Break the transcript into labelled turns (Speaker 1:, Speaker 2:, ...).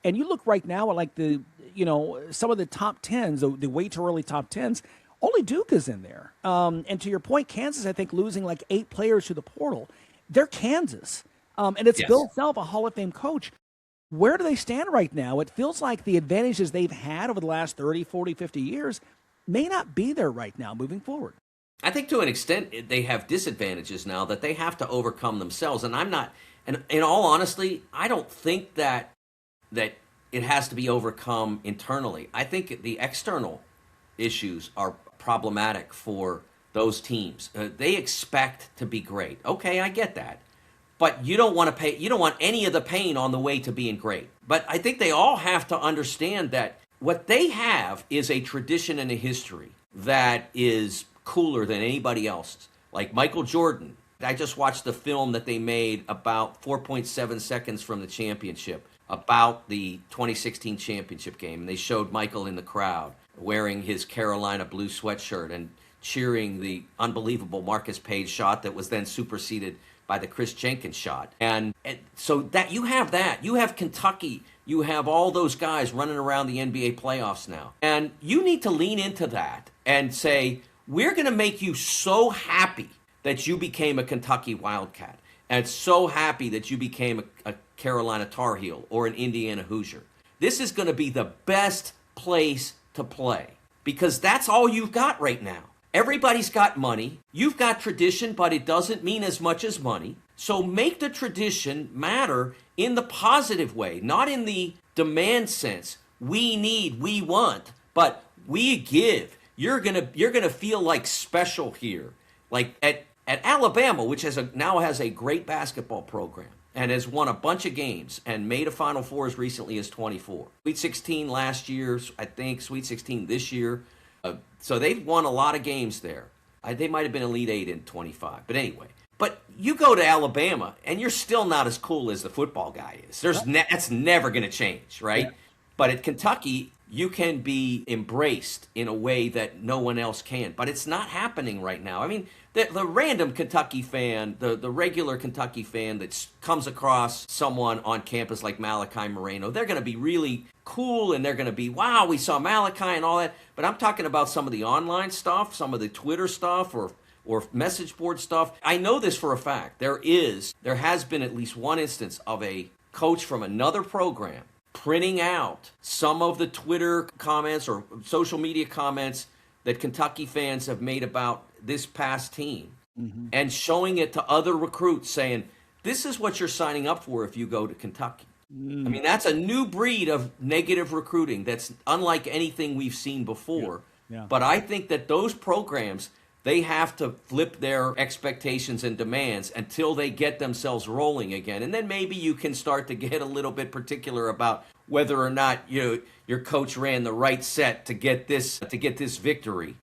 Speaker 1: And you look right now at like some of the top tens, the way too early top tens. Only Duke is in there. And to your point, Kansas, I think, losing like 8 players to the portal. They're Kansas. And it's
Speaker 2: Yes.
Speaker 1: Bill Self, a Hall of Fame coach. Where do they stand right now? It feels like the advantages they've had over the last 30, 40, 50 years may not be there right now moving forward.
Speaker 2: I think to an extent they have disadvantages now that they have to overcome themselves. And I'm not, and in all honesty, I don't think that it has to be overcome internally. I think the external issues are problematic for those teams. They expect to be great. Okay, I get that. But you don't want to pay, you don't want any of the pain on the way to being great. But I think they all have to understand that what they have is a tradition and a history that is cooler than anybody else's. Like Michael Jordan. I just watched the film that they made about 4.7 seconds from the championship about the 2016 championship game. And they showed Michael in the crowd wearing his Carolina blue sweatshirt and cheering the unbelievable Marcus Page shot that was then superseded by the Chris Jenkins shot. And so that you have Kentucky, you have all those guys running around the NBA playoffs now. And you need to lean into that and say, we're going to make you so happy that you became a Kentucky Wildcat and so happy that you became a Carolina Tar Heel or an Indiana Hoosier. This is going to be the best place to play because that's all you've got right now. Everybody's got money. You've got tradition, but it doesn't mean as much as money. So make the tradition matter in the positive way, not in the demand sense. We need, we want, but we give. You're gonna feel like special here. Like at Alabama, which now has a great basketball program and has won a bunch of games and made a Final Four as recently as 24. Sweet 16 last year, I think, Sweet 16 this year. So they've won a lot of games there. They might have been Elite 8 in 25. But anyway. But you go to Alabama, and you're still not as cool as the football guy is. That's never going to change, right? Yeah. But at Kentucky, you can be embraced in a way that no one else can. But it's not happening right now. I mean, the random Kentucky fan, the regular Kentucky fan that comes across someone on campus like Malachi Moreno, they're going to be really cool and they're going to be, wow, we saw Malachi and all that. But I'm talking about some of the online stuff, some of the Twitter stuff or message board stuff. I know this for a fact. There has been at least one instance of a coach from another program printing out some of the Twitter comments or social media comments that Kentucky fans have made about this past team and showing it to other recruits saying, this is what you're signing up for if you go to Kentucky. I mean, that's a new breed of negative recruiting that's unlike anything we've seen before.
Speaker 1: Yeah.
Speaker 2: But I think that those programs, they have to flip their expectations and demands until they get themselves rolling again. And then maybe you can start to get a little bit particular about whether or not your coach ran the right set to get this victory.